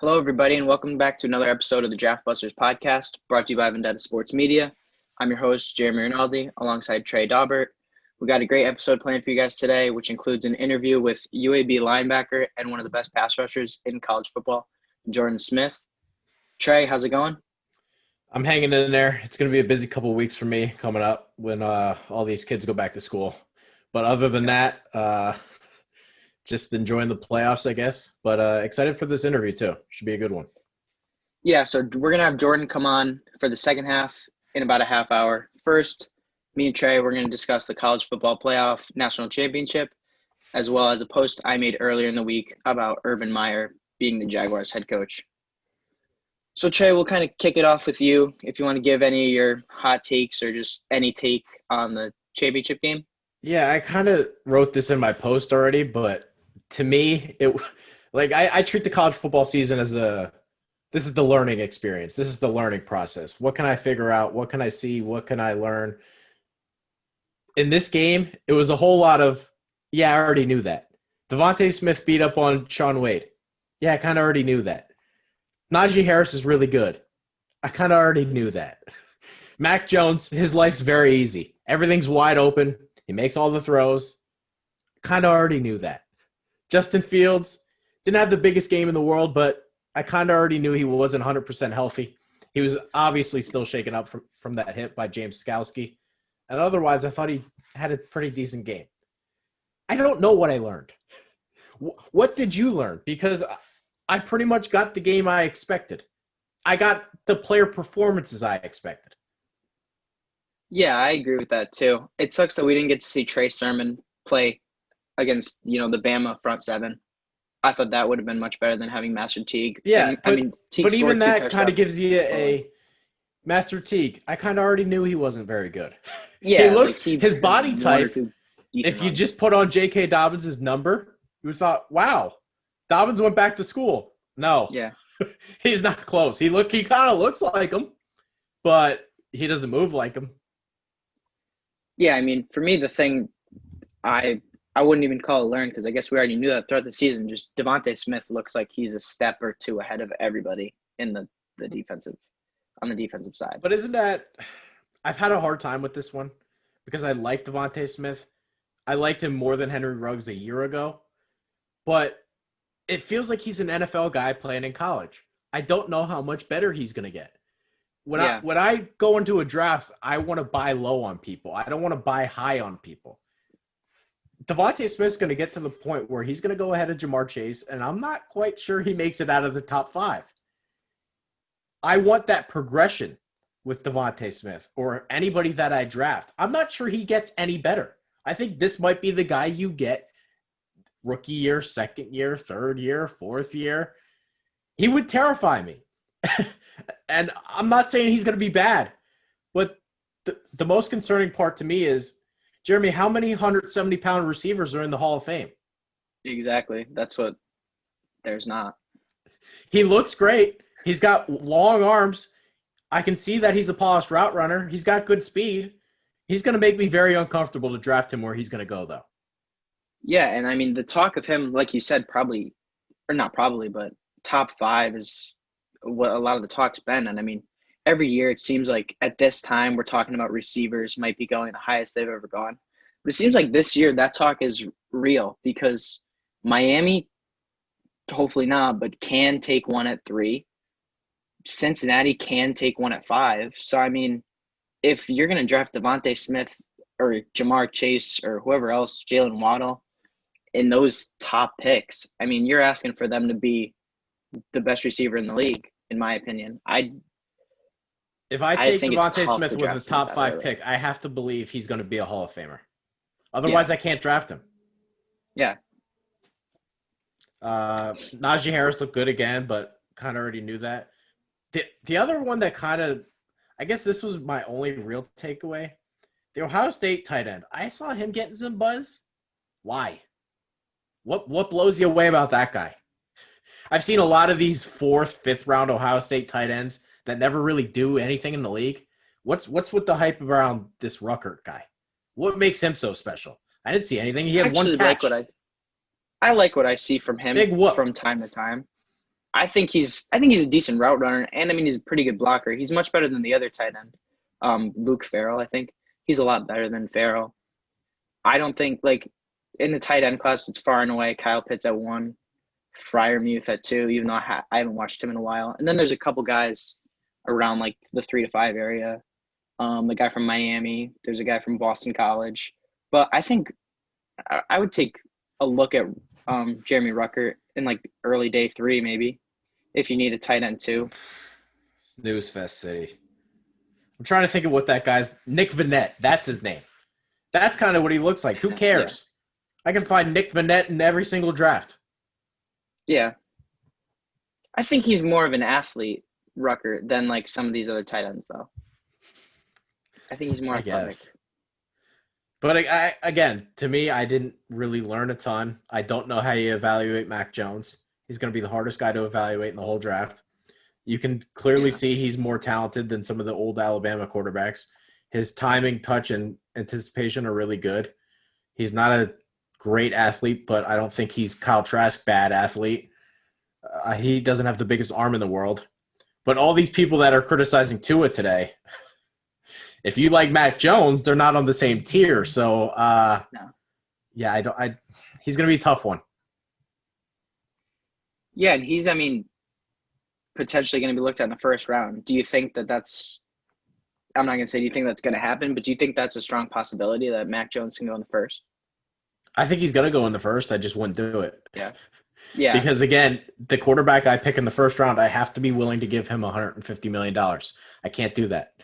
Hello, everybody, and welcome back to another episode of the Draft Busters podcast, brought to you by Vendetta Sports Media. I'm your host, Jeremy Rinaldi, alongside Trey Daubert. We got a great episode planned for you guys today, which includes an interview with UAB linebacker and one of the best pass rushers in college football, Jordan Smith. Trey, how's it going? I'm hanging in there. It's going to be a busy couple of weeks for me coming up when all these kids go back to school. But other than that, just enjoying the playoffs, I guess. But excited for this interview, too. Should be a good one. Yeah, so we're going to have Jordan come on for the second half in about a half hour. First, me and Trey, we're going to discuss the college football playoff national championship, as well as a post I made earlier in the week about Urban Meyer being the Jaguars head coach. So, Trey, we'll kind of kick it off with you if you want to give any of your hot takes or just any take on the championship game. Yeah, I kind of wrote this in my post already, but to me, I treat the college football season as this is the learning experience. This is the learning process. What can I figure out? What can I see? What can I learn? In this game, it was a whole lot of, I already knew that. Devontae Smith beat up on Sean Wade. Yeah, I kind of already knew that. Najee Harris is really good. I kind of already knew that. Mac Jones, his life's very easy. Everything's wide open. He makes all the throws. Kind of already knew that. Justin Fields didn't have the biggest game in the world, but I kind of already knew he wasn't 100% healthy. He was obviously still shaken up from that hit by James Skalski. And otherwise, I thought he had a pretty decent game. I don't know what I learned. What did you learn? Because I pretty much got the game I expected. I got the player performances I expected. Yeah, I agree with that too. It sucks that we didn't get to see Trey Sermon play against, the Bama front seven. I thought that would have been much better than having Master Teague. Yeah, and, Teague but even that touchdowns. kind of gives you a Master Teague. I kind of already knew he wasn't very good. Yeah, his body type. If you just put on J.K. Dobbins' number, you would thought, wow, Dobbins went back to school. No, he's not close. He kind of looks like him, but he doesn't move like him. Yeah, for me, the thing I wouldn't even call it learn because I guess we already knew that throughout the season. Just Devontae Smith looks like he's a step or two ahead of everybody in the defensive side. But isn't that – I've had a hard time with this one because I like Devontae Smith. I liked him more than Henry Ruggs a year ago. But it feels like he's an NFL guy playing in college. I don't know how much better he's going to get. When I go into a draft, I want to buy low on people. I don't want to buy high on people. Devontae Smith's going to get to the point where he's going to go ahead of Jamar Chase, and I'm not quite sure he makes it out of the top 5. I want that progression with Devontae Smith or anybody that I draft. I'm not sure he gets any better. I think this might be the guy you get rookie year, second year, third year, fourth year. He would terrify me. And I'm not saying he's going to be bad, but the most concerning part to me is, Jeremy, how many 170-pound receivers are in the Hall of Fame? Exactly. That's what there's not. He looks great. He's got long arms. I can see that he's a polished route runner. He's got good speed. He's going to make me very uncomfortable to draft him where he's going to go, though. Yeah, and the talk of him, like you said, but top 5 is what a lot of the talk's been. And every year it seems like at this time we're talking about receivers might be going the highest they've ever gone. But it seems like this year that talk is real because Miami, hopefully not, but can take one at 3. Cincinnati can take one at 5. So, if you're going to draft Devontae Smith or Jamar Chase or whoever else, Jalen Waddle, in those top picks, you're asking for them to be the best receiver in the league, in my opinion. If I take Devontae Smith with a top 5 pick, I have to believe he's going to be a Hall of Famer. Otherwise, I can't draft him. Yeah. Najee Harris looked good again, but kind of already knew that. The other one that kind of, I guess this was my only real takeaway, the Ohio State tight end. I saw him getting some buzz. Why? What blows you away about that guy? I've seen a lot of these 4th, 5th round Ohio State tight ends that never really do anything in the league. What's with the hype around this Ruckert guy? What makes him so special? I didn't see anything. He had one catch. I like what I see from him from time to time. I think he's a decent route runner, and I mean he's a pretty good blocker. He's much better than the other tight end, Luke Farrell. I think he's a lot better than Farrell. I don't think like in the tight end class, it's far and away Kyle Pitts at one, Fryermuth at two. Even though I haven't watched him in a while, and then there's a couple guys around like the 3 to 5 area. The guy from Miami. There's a guy from Boston College, but I think I would take a look at Jeremy Ruckert in like early day three maybe if you need a tight end too. Snooze Fest City. I'm trying to think of what that guy's Nick Vanette. That's his name. That's kind of what he looks like. Who cares? Yeah. I can find Nick Vanette in every single draft. Yeah. I think he's more of an athlete, Rucker, than like some of these other tight ends, though. I think he's more athletic. But again, to me, I didn't really learn a ton. I don't know how you evaluate Mac Jones. He's going to be the hardest guy to evaluate in the whole draft. You can clearly see he's more talented than some of the old Alabama quarterbacks. His timing, touch, and anticipation are really good. He's not a great athlete, but I don't think he's Kyle Trask bad athlete. He doesn't have the biggest arm in the world. But all these people that are criticizing Tua today, if you like Mac Jones, they're not on the same tier. So, no. Yeah, he's going to be a tough one. Yeah, and he's, potentially going to be looked at in the first round. Do you think that's – I'm not going to say do you think that's going to happen, but do you think that's a strong possibility that Mac Jones can go in the first? I think he's going to go in the first. I just wouldn't do it. Yeah. Yeah. Because, again, the quarterback I pick in the first round, I have to be willing to give him $150 million. I can't do that.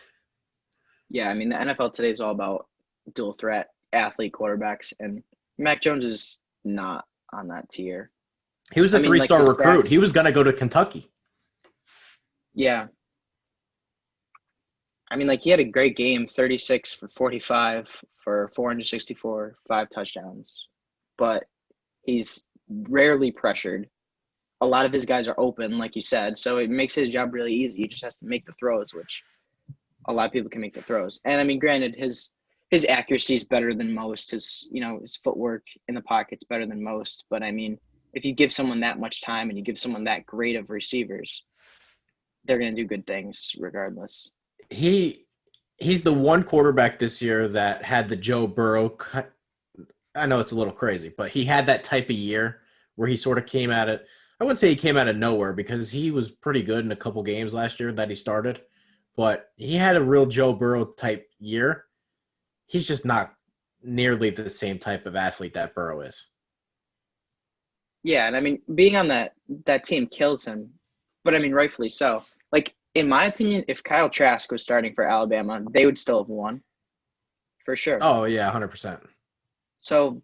Yeah, the NFL today is all about dual threat athlete quarterbacks, and Mac Jones is not on that tier. He was a three-star recruit. He was going to go to Kentucky. Yeah. He had a great game, 36 for 45 for 464, 5 touchdowns. But he's rarely pressured. A lot of his guys are open, like you said, so it makes his job really easy. He just has to make the throws, which a lot of people can make the throws. And, granted, his accuracy is better than most. His footwork in the pocket's better than most. But, if you give someone that much time and you give someone that great of receivers, they're going to do good things regardless. He's the one quarterback this year that had the Joe Burrow – I know it's a little crazy, but he had that type of year where he sort of came at it – I wouldn't say he came out of nowhere because he was pretty good in a couple games last year that he started. But he had a real Joe Burrow type year. He's just not nearly the same type of athlete that Burrow is. Yeah, and being on that team kills him. But rightfully so. In my opinion, if Kyle Trask was starting for Alabama, they would still have won. For sure. Oh, yeah, 100%. So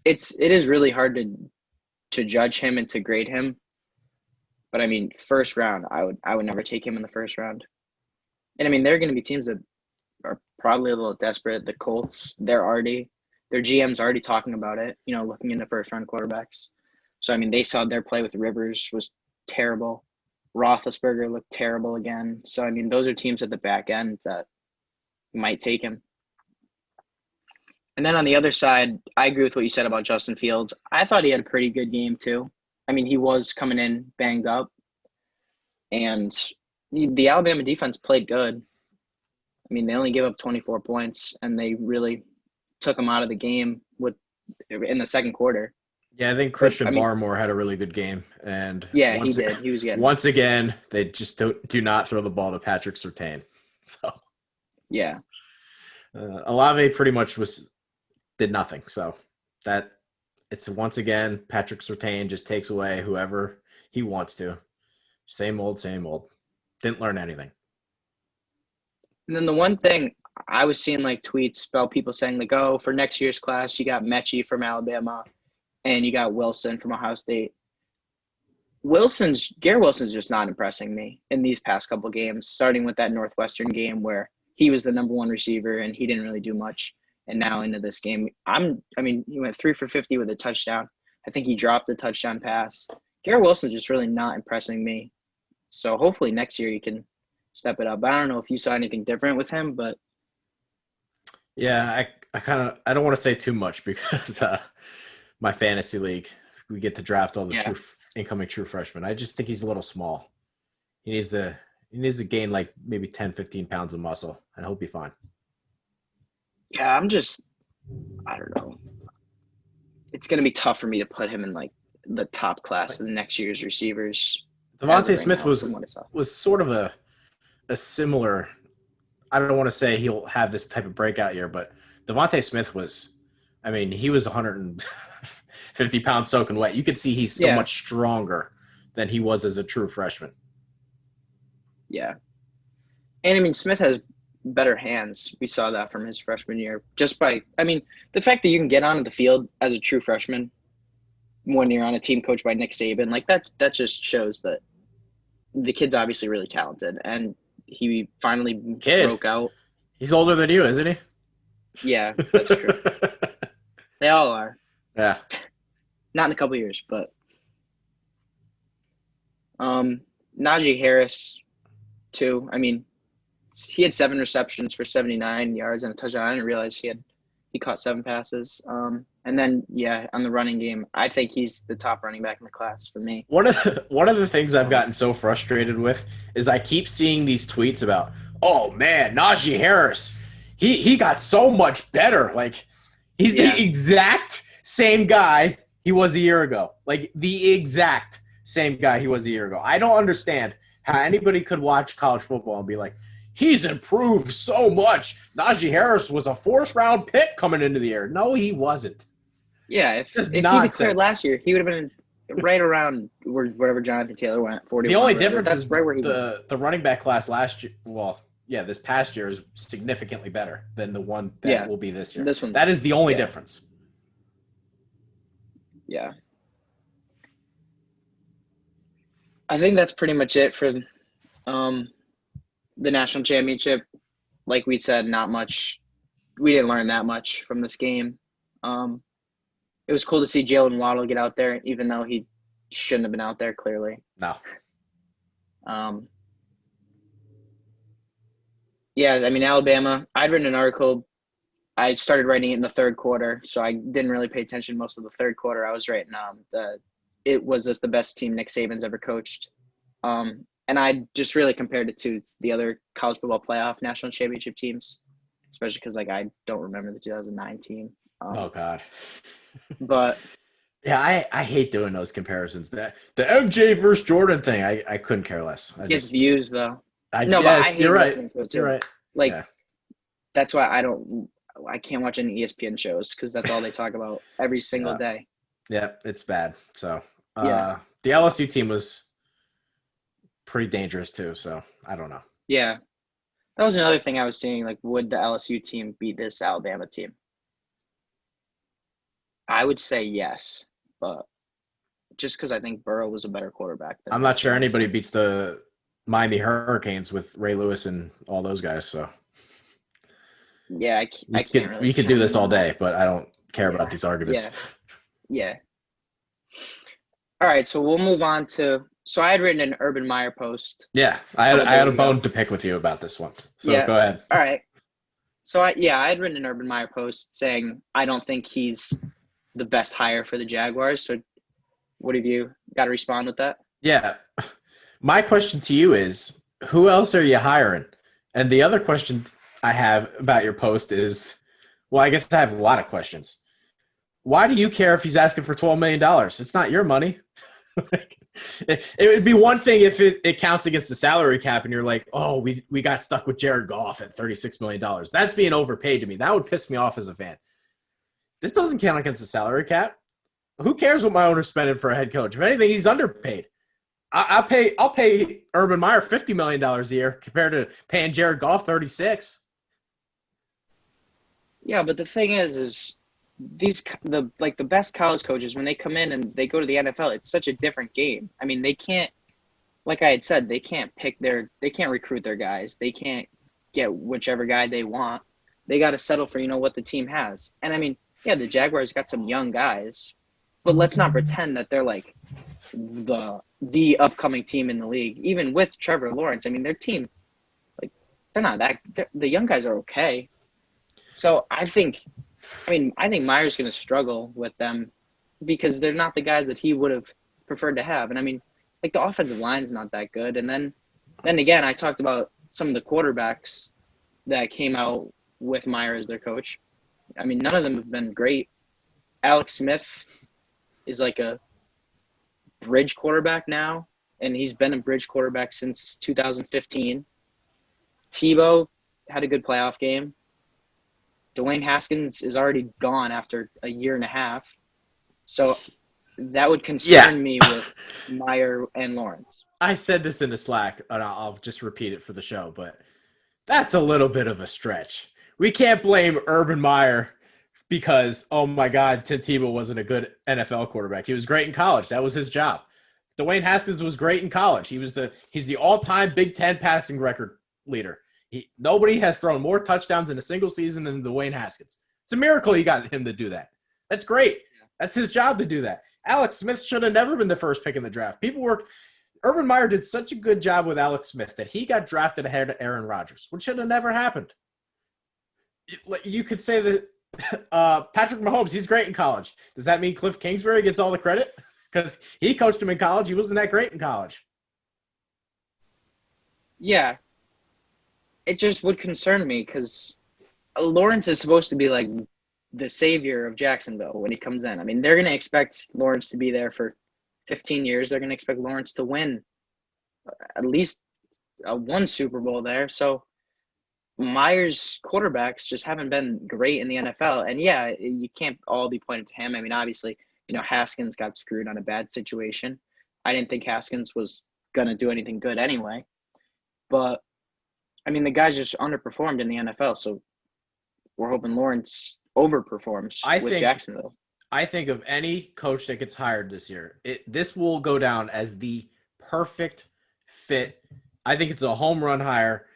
it is really hard to judge him and to grade him. But first round, I would never take him in the first round. And there are going to be teams that are probably a little desperate. The Colts, their GM's already talking about it, looking into first round quarterbacks. So they saw their play with Rivers was terrible. Roethlisberger looked terrible again. So those are teams at the back end that might take him. And then on the other side, I agree with what you said about Justin Fields. I thought he had a pretty good game too. He was coming in banged up, and the Alabama defense played good. They only gave up 24 points, and they really took them out of the game in the second quarter. Yeah, I think Christian Barmore had a really good game. And yeah, he did. He was good. Once again, they just do not throw the ball to Patrick Surtain. So yeah, Olave pretty much did nothing. So it's once again Patrick Surtain just takes away whoever he wants to. Same old, same old. Didn't learn anything. And then the one thing I was seeing tweets about people saying oh, for next year's class, you got Mechie from Alabama. And you got Wilson from Ohio State. Garrett Wilson's just not impressing me in these past couple games, starting with that Northwestern game where he was the number one receiver and he didn't really do much. And now into this game, he went 3 for 50 with a touchdown. I think he dropped a touchdown pass. Garrett Wilson's just really not impressing me. So hopefully next year he can step it up. I don't know if you saw anything different with him, but yeah, I don't want to say too much because my fantasy league, we get to draft all the incoming true freshman. I just think he's a little small. He needs to gain like maybe 10, 15 pounds of muscle, and he'll be fine. Yeah, I don't know. It's going to be tough for me to put him in like the top class of the next year's receivers. Devontae Smith was sort of a similar. I don't want to say he'll have this type of breakout year, but Devontae Smith was. I mean, he was 150 pounds soaking wet. You could see he's so much stronger than he was as a true freshman. Yeah, and I mean, Smith has better hands. We saw that from his freshman year. The fact that you can get onto the field as a true freshman when you're on a team coached by Nick Saban, like that just shows that the kid's obviously really talented, and he finally broke out. He's older than you, isn't he? Yeah, that's true. They all are. Yeah. Not in a couple of years, but Najee Harris too. I mean, he had 7 receptions for 79 yards and a touchdown. I didn't realize he caught 7 passes. And then on the running game, I think he's the top running back in the class for me. One of the things I've gotten so frustrated with is I keep seeing these tweets about, oh man, Najee Harris, he got so much better. Like he's the exact same guy he was a year ago. Like the exact same guy he was a year ago. I don't understand how anybody could watch college football and be like, he's improved so much. Najee Harris was a 4th-round pick coming into the year. No, he wasn't. Yeah, if he declared last year, he would have been right around wherever Jonathan Taylor went, 41. The only difference is right where the running back class last year. Well, this past year is significantly better than the one that will be this year. This one, that is the only difference. Yeah. I think that's pretty much it for the national championship. Like we said, not much. We didn't learn that much from this game. It was cool to see Jalen Waddle get out there, even though he shouldn't have been out there, clearly. No. Alabama, I'd written an article. I started writing it in the third quarter, so I didn't really pay attention most of the third quarter. I was writing it was just the best team Nick Saban's ever coached. And I just really compared it to the other college football playoff national championship teams, especially because I don't remember the 2009 team. Oh God. But yeah, I hate doing those comparisons. The MJ versus Jordan thing, I couldn't care less. It gets views though. I hate listening to it too. You're right. That's why I can't watch any ESPN shows because that's all they talk about every single day. Yeah, it's bad. So the LSU team was pretty dangerous too. So I don't know. Yeah, that was another thing I was seeing. Like, would the LSU team beat this Alabama team? I would say yes, but just because I think Burrow was a better quarterback. I'm not sure anybody beats the Miami Hurricanes with Ray Lewis and all those guys. So yeah, I can't really. We could do this all day, but I don't care about these arguments. Yeah. All right, so we'll move on to. So I had written an Urban Meyer post. Yeah, I had a bone to pick with you about this one. So go ahead. All right. So I had written an Urban Meyer post saying I don't think he's the best hire for the Jaguars. So what have you got to respond with that? Yeah. My question to you is, who else are you hiring? And the other question I have about your post is, well, I guess I have a lot of questions. Why do you care if he's asking for $12 million? It's not your money. It would be one thing if it counts against the salary cap and you're like, oh, we got stuck with Jared Goff at $36 million. That's being overpaid to me. That would piss me off as a fan. This doesn't count against the salary cap. Who cares what my owner's spending for a head coach? If anything, he's underpaid. I'll pay Urban Meyer $50 million a year compared to paying Jared Goff $36. Yeah, but the thing is the best college coaches, when they come in and they go to the NFL, it's such a different game. I mean, they can't, like I had said, they can't recruit their guys. They can't get whichever guy they want. They got to settle for, what the team has. And I mean, yeah, the Jaguars got some young guys, but let's not pretend that they're like the upcoming team in the league. Even with Trevor Lawrence, I mean, their team, they're not that. The young guys are okay. So I think Meyer's going to struggle with them because they're not the guys that he would have preferred to have. And I mean, like the offensive line's not that good. And then again, I talked about some of the quarterbacks that came out with Meyer as their coach. I mean, none of them have been great. Alex Smith is like a bridge quarterback now, and he's been a bridge quarterback since 2015. Tebow had a good playoff game. Dwayne Haskins is already gone after a year and a half. So that would concern me with Meyer and Lawrence. I said this in the Slack, and I'll just repeat it for the show, but that's a little bit of a stretch. We can't blame Urban Meyer because, oh my God, Tim Tebow wasn't a good NFL quarterback. He was great in college. That was his job. Dwayne Haskins was great in college. He's the all-time Big Ten passing record leader. Nobody has thrown more touchdowns in a single season than Dwayne Haskins. It's a miracle you got him to do that. That's great. That's his job to do that. Alex Smith should have never been the first pick in the draft. Urban Meyer did such a good job with Alex Smith that he got drafted ahead of Aaron Rodgers, which should have never happened. You could say that Patrick Mahomes, he's great in college. Does that mean Cliff Kingsbury gets all the credit? Because he coached him in college. He wasn't that great in college. Yeah. It just would concern me because Lawrence is supposed to be like the savior of Jacksonville when he comes in. I mean, they're going to expect Lawrence to be there for 15 years. They're going to expect Lawrence to win at least one Super Bowl there. So Meyer's quarterbacks just haven't been great in the NFL. And yeah, you can't all be pointed to him. I mean, obviously, Haskins got screwed on a bad situation. I didn't think Haskins was going to do anything good anyway. But, I mean, the guy's just underperformed in the NFL. So we're hoping Lawrence overperforms with Jacksonville. I think of any coach that gets hired this year, this will go down as the perfect fit. I think it's a home run hire.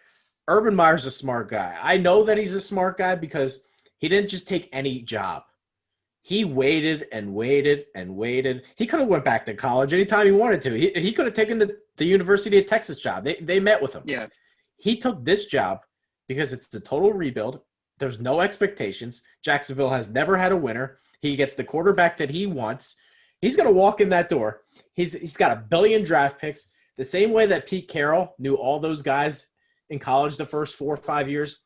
Urban Meyer's a smart guy. I know that he's a smart guy because he didn't just take any job. He waited and waited and waited. He could have went back to college anytime he wanted to. He could have taken the University of Texas job. They met with him. Yeah. He took this job because it's a total rebuild. There's no expectations. Jacksonville has never had a winner. He gets the quarterback that he wants. He's going to walk in that door. He's got $1 billion draft picks. The same way that Pete Carroll knew all those guys in college the first 4 or 5 years.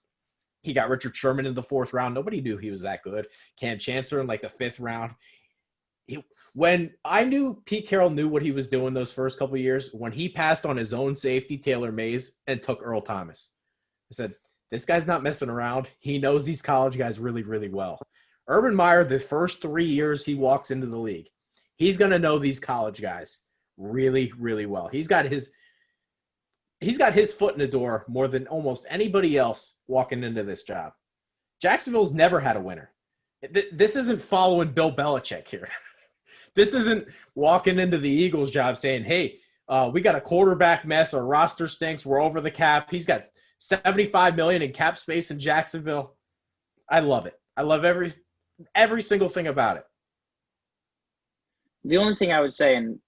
He got Richard Sherman in the 4th round. Nobody knew he was that good. Cam Chancellor in like the 5th round. When I knew Pete Carroll knew what he was doing those first couple of years, when he passed on his own safety, Taylor Mays, and took Earl Thomas, I said, this guy's not messing around. He knows these college guys really, really well. Urban Meyer, the first 3 years he walks into the league, he's going to know these college guys really, really well. He's got his foot in the door more than almost anybody else walking into this job. Jacksonville's never had a winner. This isn't following Bill Belichick here. This isn't walking into the Eagles job saying, hey, we got a quarterback mess. Our roster stinks. We're over the cap. He's got $75 million in cap space in Jacksonville. I love it. I love every single thing about it. The only thing I would say, and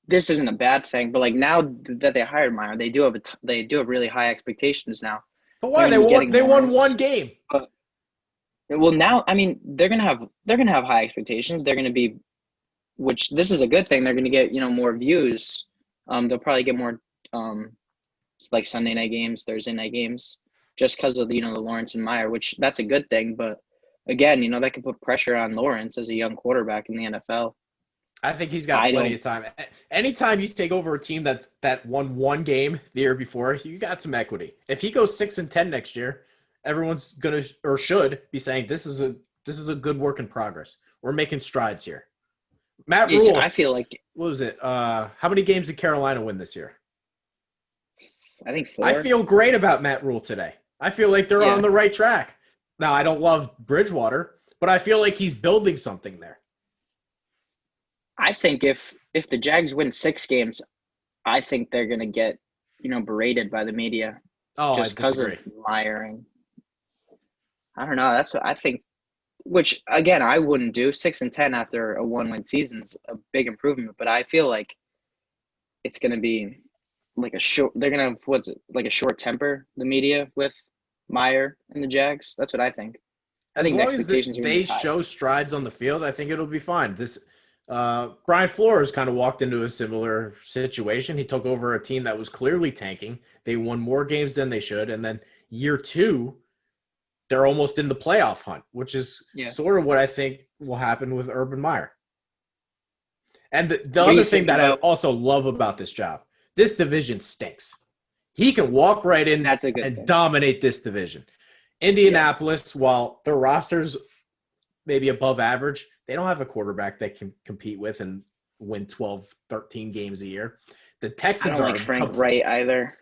this isn't a bad thing, but like now that they hired Meyer, they do have really high expectations now. But why? They won one game. Well, now I mean they're gonna have high expectations. They're gonna be, which this is a good thing. They're gonna get more views. They'll probably get more like Sunday night games, Thursday night games, just because of the Lawrence and Meyer, which that's a good thing. But again, that could put pressure on Lawrence as a young quarterback in the NFL. I think he's got plenty of time. Anytime you take over a team that won one game the year before, you got some equity. If he goes 6-10 next year, everyone's gonna or should be saying this is a good work in progress. We're making strides here. Matt Rule, I feel like what was it? How many games did Carolina win this year? I think 4. I feel great about Matt Rule today. I feel like they're on the right track. Now I don't love Bridgewater, but I feel like he's building something there. I think if the Jags win 6 games, I think they're going to get, berated by the media. Oh, just because of Meyer. I don't know. That's what I think. Which again, I wouldn't do 6-10 after a 1-win season's a big improvement. But I feel like it's going to be like a short. They're going to like a short temper. The media with Meyer and the Jags. That's what I think. I think as long as they show strides on the field, I think it'll be fine. Brian Flores kind of walked into a similar situation. He took over a team that was clearly tanking. They won more games than they should. And then year two, they're almost in the playoff hunt, which is Yeah. sort of what I think will happen with Urban Meyer. And the What do other you thing think that I about also love about this job, this division stinks. He can walk right in that's a good and thing. dominate this division. Indianapolis, while their rosters maybe above average, they don't have a quarterback that can compete with and win 12, 13 games a year. The I Texans don't are like Frank Wright either.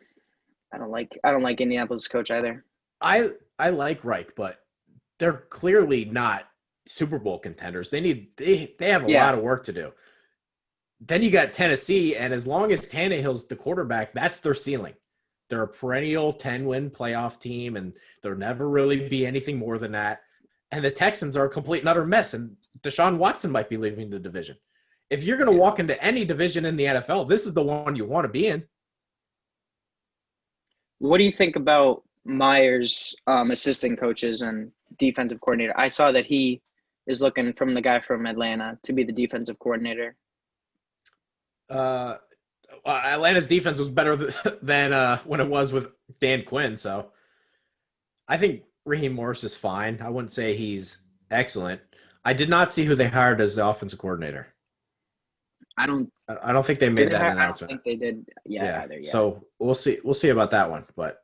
I don't like Indianapolis coach either. I like Reich, but they're clearly not Super Bowl contenders. They have a Yeah. lot of work to do. Then you got Tennessee, and as long as Tannehill's the quarterback, that's their ceiling. They're a perennial 10-win playoff team, and there'll never really be anything more than that. And the Texans are a complete and utter mess, and Deshaun Watson might be leaving the division. If you're going to walk into any division in the NFL, this is the one you want to be in. What do you think about Meyer's assistant coaches and defensive coordinator? I saw that he is looking from the guy from Atlanta to be the defensive coordinator. Atlanta's defense was better than when it was with Dan Quinn, so I think Raheem Morris is fine. I wouldn't say he's excellent. I did not see who they hired as the offensive coordinator. I don't think they made that I don't announcement. think they did either. Yeah. So we'll see about that one. But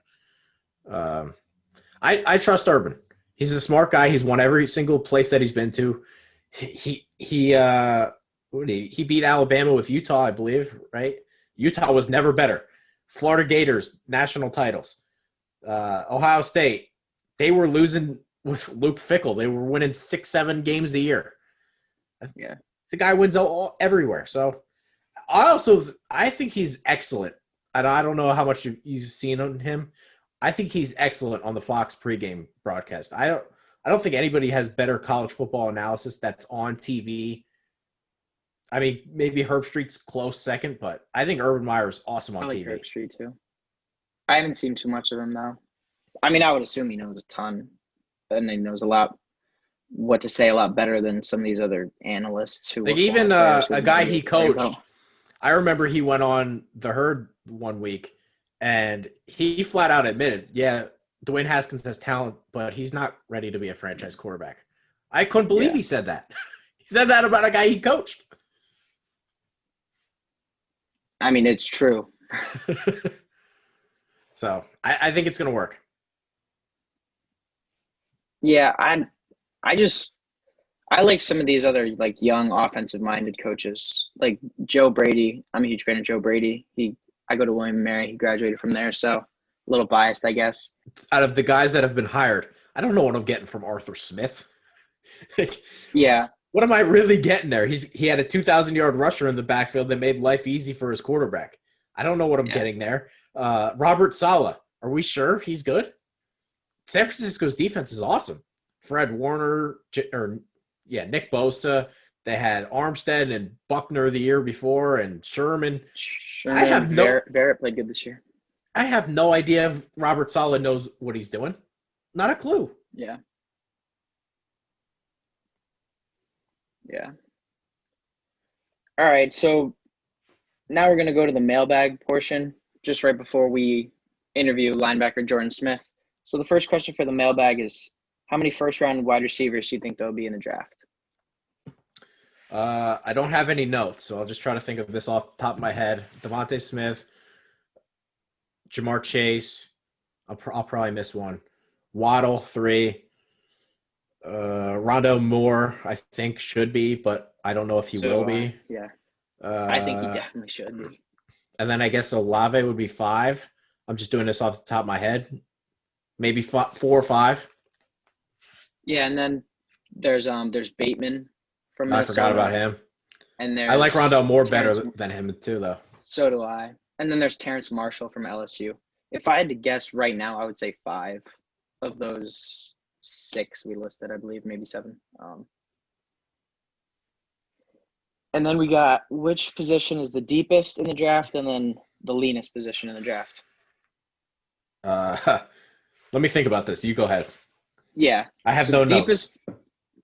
I trust Urban. He's a smart guy. He's won every single place that he's been to. He beat Alabama with Utah, I believe, right? Utah was never better. Florida Gators, national titles. Ohio State, they were losing with Luke Fickell. They were winning 6-7 games a year. Yeah. The guy wins everywhere. So I think he's excellent. And I don't know how much you've seen on him. I think he's excellent on the Fox pregame broadcast. I don't think anybody has better college football analysis that's on TV. I mean, maybe Herb Street's close second, but I think Urban Meyer is awesome on I like TV. Herb Street too. I haven't seen too much of him though. I mean, I would assume he knows a ton, and he knows what to say a lot better than some of these other analysts who. Like even a guy he coached. I remember he went on the Herd one week, and he flat out admitted, "Yeah, Dwayne Haskins has talent, but he's not ready to be a franchise quarterback." I couldn't believe he said that. He said that about a guy he coached. I mean, it's true. So I think it's going to work. Yeah, I like some of these other like young offensive-minded coaches, like Joe Brady. I'm a huge fan of Joe Brady. I go to William and Mary. He graduated from there, so a little biased, I guess. Out of the guys that have been hired, I don't know what I'm getting from Arthur Smith. Yeah. What am I really getting there? He had a 2,000-yard rusher in the backfield that made life easy for his quarterback. I don't know what I'm getting there. Robert Saleh, are we sure he's good? San Francisco's defense is awesome. Fred Warner, Nick Bosa. They had Armstead and Buckner the year before, and Sherman. Barrett played good this year. I have no idea if Robert Saleh knows what he's doing. Not a clue. Yeah. Yeah. All right, so now we're going to go to the mailbag portion, just right before we interview linebacker Jordan Smith. So the first question for the mailbag is, how many first-round wide receivers do you think there'll be in the draft? I don't have any notes, so I'll just try to think of this off the top of my head. Devontae Smith, Jamar Chase. I'll probably miss one. Waddle, 3. Rondo Moore, I think, should be, but I don't know if he will be. Yeah. I think he definitely should be. And then I guess Olave would be 5. I'm just doing this off the top of my head. Maybe 4 or 5. Yeah, and then there's Bateman from Minnesota. I forgot about him. And I like Rondo Moore better than him too, though. So do I. And then there's Terrence Marshall from LSU. If I had to guess right now, I would say 5 of those 6 we listed, I believe, maybe 7. And then we got which position is the deepest in the draft, and then the leanest position in the draft. Let me think about this. You go ahead. Yeah. I have no notes.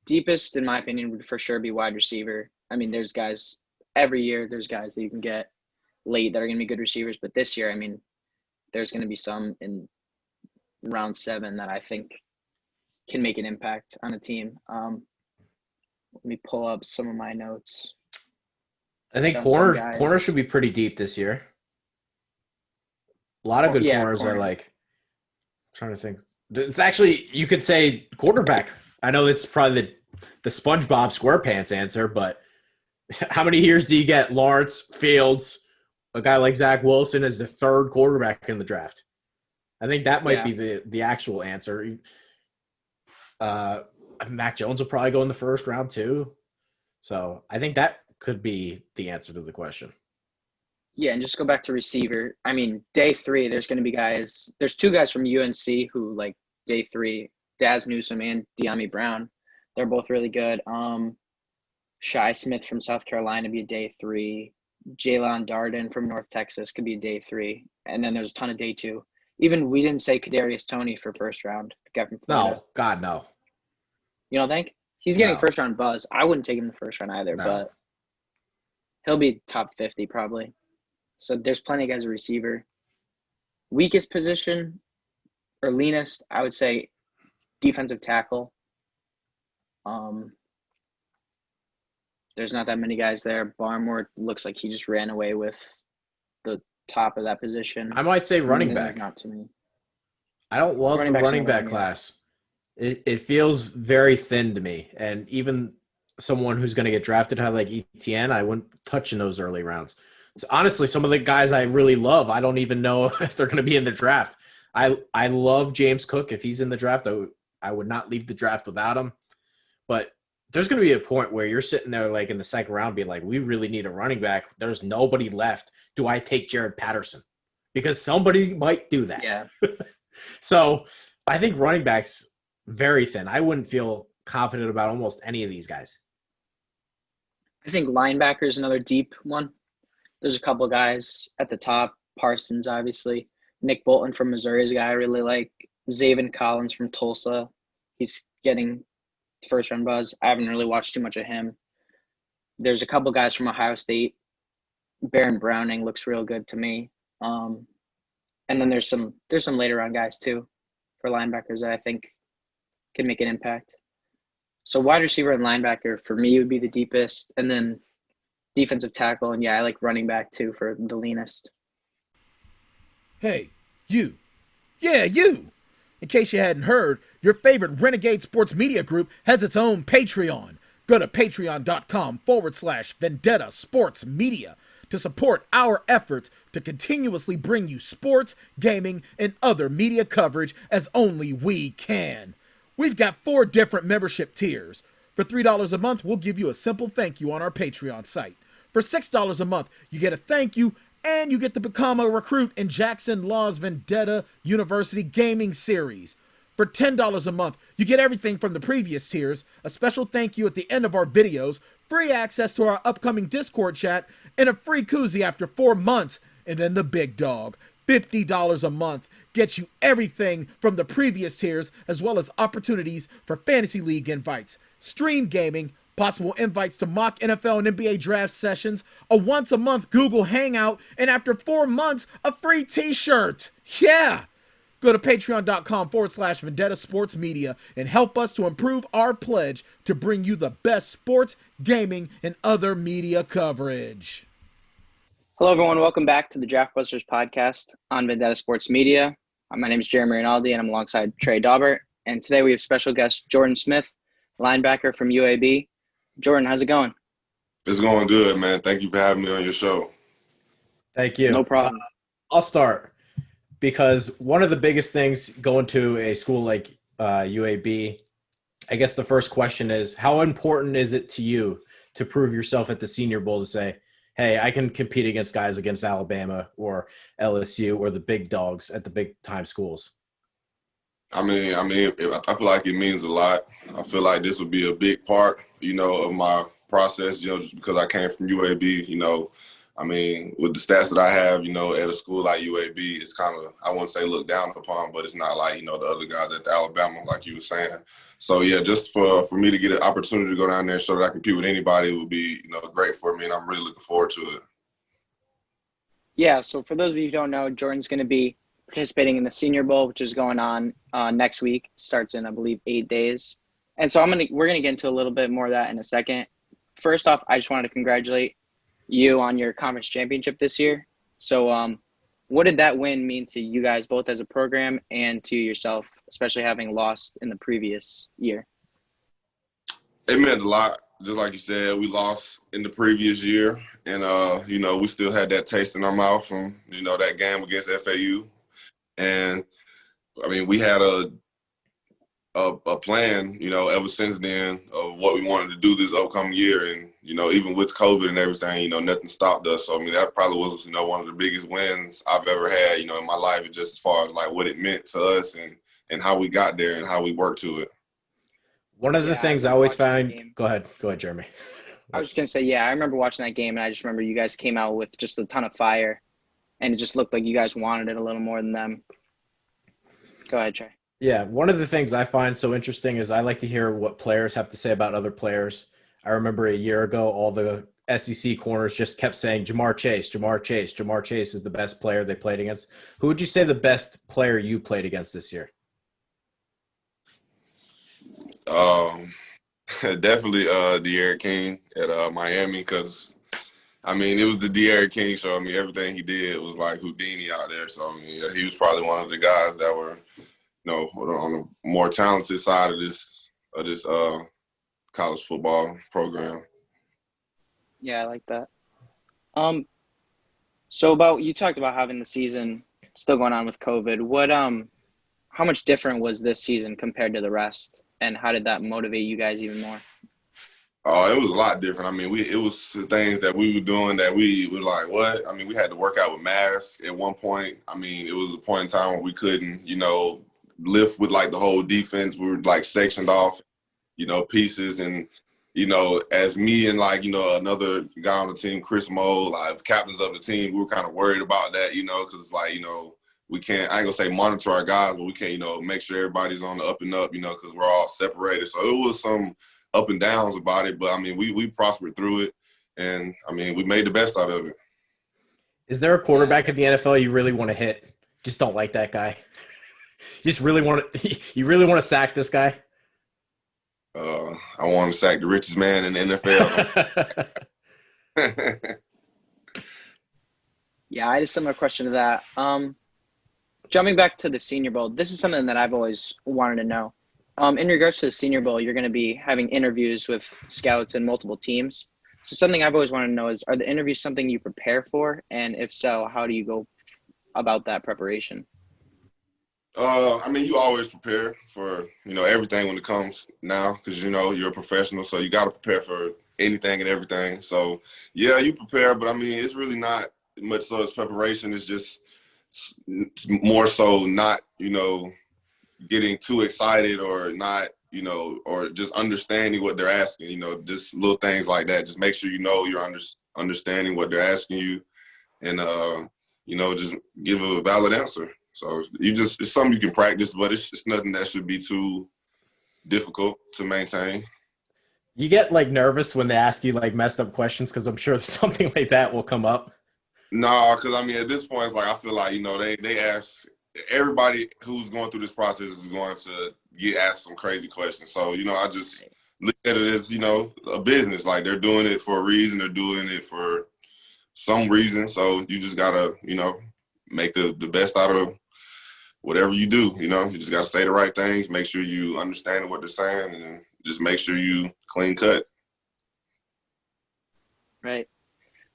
Deepest, in my opinion, would for sure be wide receiver. I mean, there's guys every year. There's guys that you can get late that are going to be good receivers. But this year, I mean, there's going to be some in round 7 that I think can make an impact on a team. Let me pull up some of my notes. I think On some corner guys. should be pretty deep this year. A lot of good corners corner. are like, I'm trying to think. It's actually, you could say quarterback. I know it's probably the SpongeBob SquarePants answer, but how many years do you get Lawrence, Fields, a guy like Zach Wilson as the 3rd quarterback in the draft? I think that might be the actual answer. Mac Jones will probably go in the 1st round too. So I think that could be the answer to the question. Yeah, and just go back to receiver. I mean, day 3, there's going to be guys. There's 2 guys from UNC who, like, day 3, Daz Newsome and De'Ami Brown. They're both really good. Shi Smith from South Carolina be a day 3. Jalen Darden from North Texas could be a day 3. And then there's a ton of day 2. Even we didn't say Kadarius Toney for 1st round. Guy from Florida. No, God, no. You don't think? He's getting 1st round buzz. I wouldn't take him in the 1st round either, but he'll be top 50 probably. So there's plenty of guys at receiver. Weakest position or leanest, I would say defensive tackle. There's not that many guys there. Barmore looks like he just ran away with the top of that position. I might say running back. Not too many. I don't love the running back class. It feels very thin to me. And even someone who's going to get drafted high like ETN, I wouldn't touch in those early rounds. So honestly, some of the guys I really love, I don't even know if they're going to be in the draft. I love James Cook. If he's in the draft, I would not leave the draft without him. But there's going to be a point where you're sitting there like in the 2nd round being like, we really need a running back. There's nobody left. Do I take Jared Patterson? Because somebody might do that. Yeah. So I think running back's very thin. I wouldn't feel confident about almost any of these guys. I think linebacker is another deep one. There's a couple guys at the top. Parsons, obviously. Nick Bolton from Missouri is a guy I really like. Zaven Collins from Tulsa. He's getting 1st round buzz. I haven't really watched too much of him. There's a couple guys from Ohio State. Baron Browning looks real good to me. And then there's some later round guys too for linebackers that I think can make an impact. So wide receiver and linebacker for me would be the deepest, and then defensive tackle, and I like running back too for the leanest. Hey, you. Yeah, you. In case you hadn't heard, your favorite Renegade Sports Media Group has its own Patreon. Go to patreon.com/Vendetta Sports Media to support our efforts to continuously bring you sports, gaming, and other media coverage as only we can. We've got 4 different membership tiers. For $3 a month, we'll give you a simple thank you on our Patreon site. For $6 a month, you get a thank you and you get to become a recruit in Jackson Law's Vendetta University Gaming Series. For $10 a month, you get everything from the previous tiers, a special thank you at the end of our videos, free access to our upcoming Discord chat, and a free koozie after 4 months. And then the big dog, $50 a month, gets you everything from the previous tiers, as well as opportunities for Fantasy League invites, stream gaming, possible invites to mock NFL and NBA draft sessions, a once-a-month Google Hangout, and after 4 months, a free t-shirt. Yeah! Go to patreon.com/Vendetta Sports Media and help us to improve our pledge to bring you the best sports, gaming, and other media coverage. Hello, everyone. Welcome back to the Draft Busters podcast on Vendetta Sports Media. My name is Jeremy Rinaldi, and I'm alongside Trey Daubert. And today we have special guest Jordan Smith, linebacker from UAB. Jordan, how's it going? It's going good, man. Thank you for having me on your show. Thank you. No problem. I'll start because one of the biggest things going to a school like UAB, I guess the first question is, how important is it to you to prove yourself at the Senior Bowl to say, hey, I can compete against guys against Alabama or LSU or the big dogs at the big time schools? I feel like it means a lot. I feel like this will be a big part, of my process, just because I came from UAB, with the stats that I have, at a school like UAB, it's kind of, I wouldn't say looked down upon, but it's not like, the other guys at the Alabama, like you were saying. So yeah, just for me to get an opportunity to go down there and show that I can compete with anybody would be, great for me, and I'm really looking forward to it. Yeah, so for those of you who don't know, Jordan's going to be participating in the Senior Bowl, which is going on next week. It starts in, I believe, 8 days. And so we're gonna get into a little bit more of that in a second. First off, I just wanted to congratulate you on your conference championship this year. So what did that win mean to you guys, both as a program and to yourself, especially having lost in the previous year? It meant a lot. Just like you said, we lost in the previous year, and we still had that taste in our mouth from that game against FAU. And I mean, we had a plan, ever since then of what we wanted to do this upcoming year. And, even with COVID and everything, nothing stopped us. So, I mean, that probably was, one of the biggest wins I've ever had, in my life, just as far as like what it meant to us and how we got there and how we worked to it. One of the things I always found – go ahead, Jeremy. I was just going to say, yeah, I remember watching that game, and I just remember you guys came out with just a ton of fire, and it just looked like you guys wanted it a little more than them. Go ahead, Trey. Yeah, one of the things I find so interesting is I like to hear what players have to say about other players. I remember a year ago, all the SEC corners just kept saying, Jamar Chase is the best player they played against. Who would you say the best player you played against this year? Definitely De'Aaron King at Miami, because I mean, it was the De'Aaron King show. I mean, everything he did was like Houdini out there. So I mean, he was probably one of the guys that were, on the more talented side of this college football program. Yeah, I like that. So you talked about having the season still going on with COVID. What how much different was this season compared to the rest, and how did that motivate you guys even more? Oh, it was a lot different. I mean, it was things that we were doing that we were like, what? I mean, we had to work out with masks at one point. I mean, it was a point in time where we couldn't, lift with like the whole defense. We were like sectioned off, pieces. And, as me and like, another guy on the team, Chris Moe, like captains of the team, we were kind of worried about that, because it's like, we can't, I ain't gonna say monitor our guys, but we can't, make sure everybody's on the up and up, because we're all separated. So it was some up and downs about it, but I mean, we prospered through it, and I mean, we made the best out of it. Is there a quarterback in the NFL you really want to hit? Just don't like that guy. You really want to sack this guy? I want to sack the richest man in the NFL. Yeah, I had a similar question to that. Jumping back to the Senior Bowl, this is something that I've always wanted to know. In regards to the Senior Bowl, you're going to be having interviews with scouts and multiple teams. So something I've always wanted to know is, are the interviews something you prepare for? And if so, how do you go about that preparation? I mean, you always prepare for, everything when it comes now, because, you're a professional, so you got to prepare for anything and everything. So, yeah, you prepare, but I mean, it's really not much so as preparation. It's just more so not, getting too excited or not, or just understanding what they're asking, just little things like that. Just make sure you're understanding what they're asking you, and, just give a valid answer. So it's something you can practice, but it's nothing that should be too difficult to maintain. You get like nervous when they ask you like messed up questions, because I'm sure something like that will come up. No, because I mean, at this point, it's like I feel like, they ask – everybody who's going through this process is going to get asked some crazy questions. So, I just look at it as, a business. Like, they're doing it for a reason. They're doing it for some reason. So you just got to, make the best out of whatever you do. You just got to say the right things, make sure you understand what they're saying, and just make sure you clean cut. Right.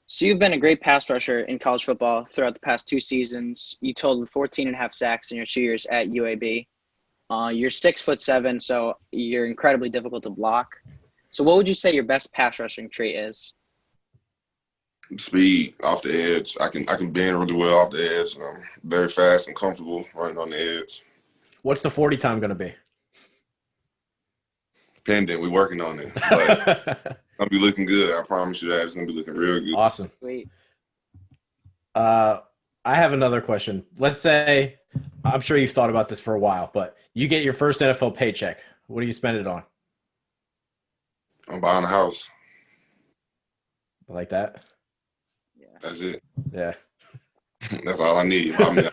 So you've been a great pass rusher in college football throughout the past 2 seasons. You totaled 14.5 sacks in your 2 years at UAB. You're 6'7", so you're incredibly difficult to block. So what would you say your best pass rushing trait is? Speed off the edge. I can bend really well off the edge. And I'm very fast and comfortable running on the edge. What's the 40 time going to be? Pending. We're working on it. But gonna be looking good. I promise you that. It's gonna be looking real good. Awesome. Sweet. I have another question. Let's say, I'm sure you've thought about this for a while, but you get your first NFL paycheck. What do you spend it on? I'm buying a house. Like that? Yeah. That's it. Yeah. That's all I need. I mean,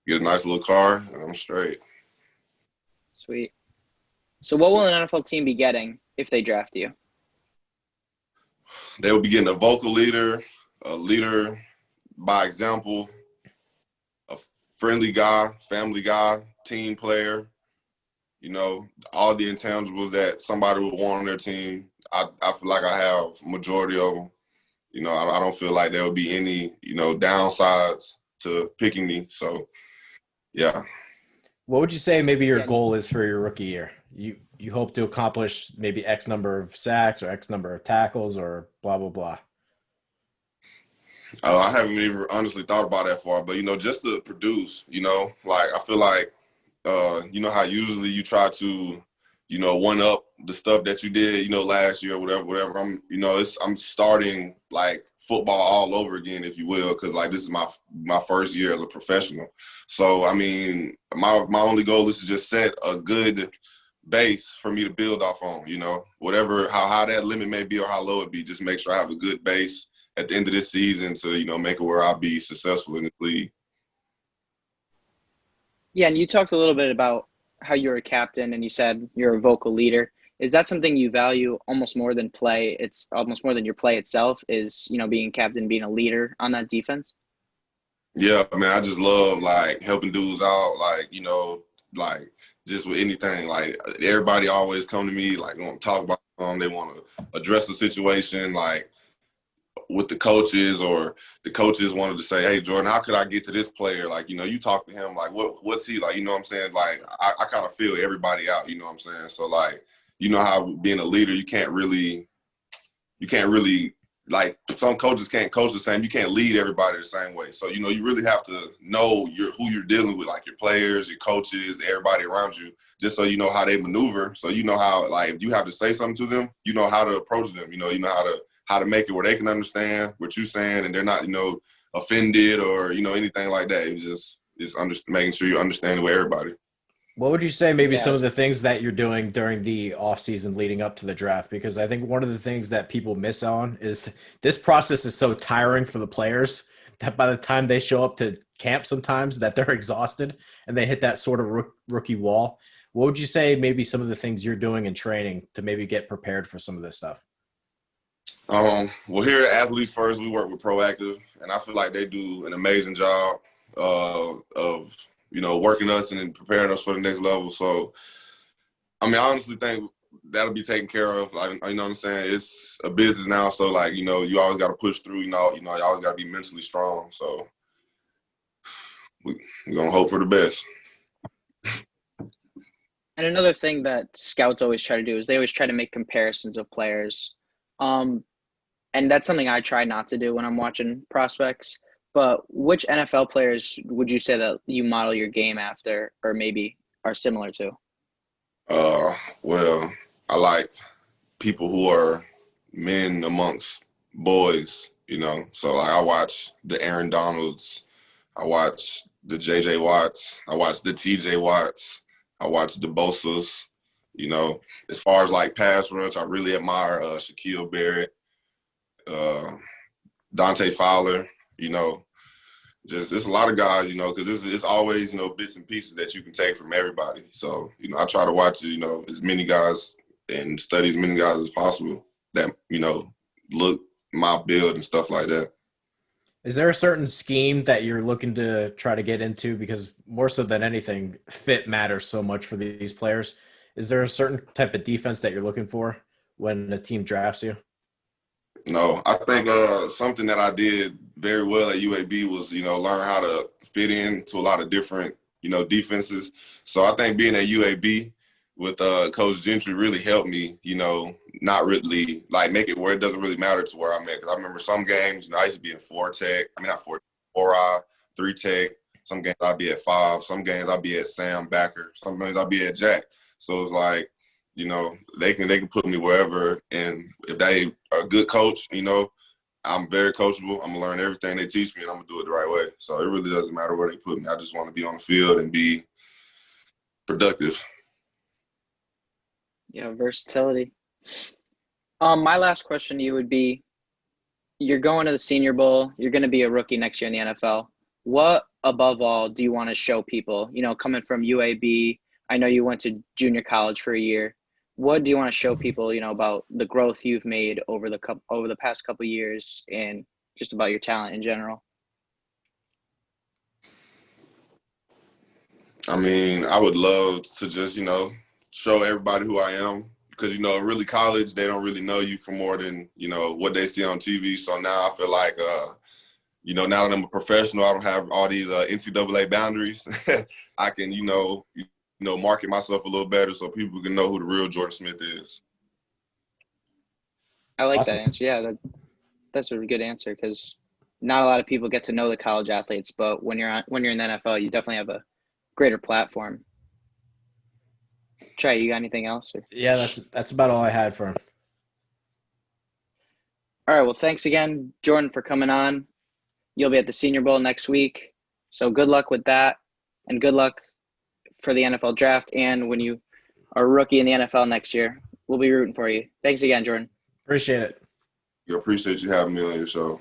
get a nice little car, and I'm straight. Sweet. So what will an NFL team be getting if they draft you? They will be getting a vocal leader, a leader by example, a friendly guy, family guy, team player, you know, all the intangibles that somebody would want on their team. I feel like I have majority of them. You know, I don't feel like there will be any, you know, downsides to picking me. So, yeah. What would you say maybe your Yeah. goal is for your rookie year? You hope to accomplish maybe X number of sacks or X number of tackles or blah, blah, blah. I haven't even honestly thought about that far, but, you know, just to produce, you know, like I feel like, you know how usually you try to, you know, one up the stuff that you did, you know, last year or whatever. I'm starting like football all over again, if you will, because like this is my first year as a professional. So I mean, my only goal is to just set a good base for me to build off on. You know, whatever how high that limit may be or how low it be, just make sure I have a good base at the end of this season to, you know, make it where I'll be successful in the league. Yeah, and you talked a little bit about how you're a captain and you said you're a vocal leader. Is that something you value almost more than play? It's almost more than your play itself is, you know, being captain, being a leader on that defense? Yeah, man, I just love like helping dudes out, like, you know, like just with anything. Like everybody always come to me, like want to talk about them, they want to address the situation, like with the coaches, or the coaches wanted to say, hey, Jordan, how could I get to this player? Like, you know, you talk to him, like what's he like, you know what I'm saying? Like I kind of feel everybody out, you know what I'm saying? So like, you know how being a leader, you can't really like some coaches can't coach the same. You can't lead everybody the same way. So, you know, you really have to know who you're dealing with, like your players, your coaches, everybody around you, just so you know how they maneuver. So you know how, like, if you have to say something to them, you know how to approach them. You know how to make it where they can understand what you're saying and they're not, you know, offended or, you know, anything like that. It's just making sure you're understanding with everybody. What would you say maybe some of Yes. the things that you're doing during the offseason leading up to the draft? Because I think one of the things that people miss on is this process is so tiring for the players that by the time they show up to camp sometimes that they're exhausted and they hit that sort of rookie wall. What would you say maybe some of the things you're doing in training to maybe get prepared for some of this stuff? Well, here at Athletes First, we work with Proactive, and I feel like they do an amazing job of, you know, working us and preparing us for the next level. So, I mean, I honestly think that'll be taken care of. Like, you know what I'm saying? It's a business now, so like, you know, you always got to push through. You always got to be mentally strong. So, we're gonna hope for the best. And another thing that scouts always try to do is they always try to make comparisons of players. And that's something I try not to do when I'm watching prospects. But which NFL players would you say that you model your game after or maybe are similar to? Well, I like people who are men amongst boys, you know. So like I watch the Aaron Donalds, I watch the J.J. Watts, I watch the T.J. Watts, I watch the Bosa's, you know. As far as like pass rush, I really admire Shaquille Barrett, Dante Fowler, you know. Just it's a lot of guys, you know, because it's always, you know, bits and pieces that you can take from everybody. So, you know, I try to watch, you know, as many guys and study as many guys as possible that, you know, look my build and stuff like that. Is there a certain scheme that you're looking to try to get into? Because more so than anything, fit matters so much for these players. Is there a certain type of defense that you're looking for when a team drafts you? No, I think something that I did very well at UAB was, you know, learn how to fit into a lot of different, you know, defenses. So I think being at UAB with Coach Gentry really helped me, you know, not really like make it where it doesn't really matter to where I'm at. Because I remember some games, you know, I used to be in four eye, three tech. Some games I'd be at 5. Some games I'd be at Sam Backer. Some games I'd be at Jack. So it's like, you know, they can put me wherever, and if they are a good coach, you know, I'm very coachable. I'm gonna learn everything they teach me, and I'm gonna do it the right way. So it really doesn't matter where they put me. I just want to be on the field and be productive. Yeah, versatility. My last question to you would be, you're going to the Senior Bowl. You're going to be a rookie next year in the NFL. What, above all, do you want to show people? You know, coming from UAB, I know you went to junior college for a year. What do you want to show people, you know, about the growth you've made over the past couple of years and just about your talent in general? I mean, I would love to just, show everybody who I am. Because, really college, they don't really know you for more than, what they see on TV. So now I feel like, now that I'm a professional, I don't have all these NCAA boundaries. I can, market myself a little better so people can know who the real Jordan Smith is. I like Awesome. that answer. Yeah, that's a good answer because not a lot of people get to know the college athletes, but when you're in the NFL, you definitely have a greater platform. Trey, you got anything else? Or? Yeah, that's about all I had for him. All right. Well, thanks again, Jordan, for coming on. You'll be at the Senior Bowl next week. So good luck with that, and good luck for the NFL draft. And when you are a rookie in the NFL next year, we'll be rooting for you. Thanks again, Jordan. Appreciate it. I appreciate you having me on your show.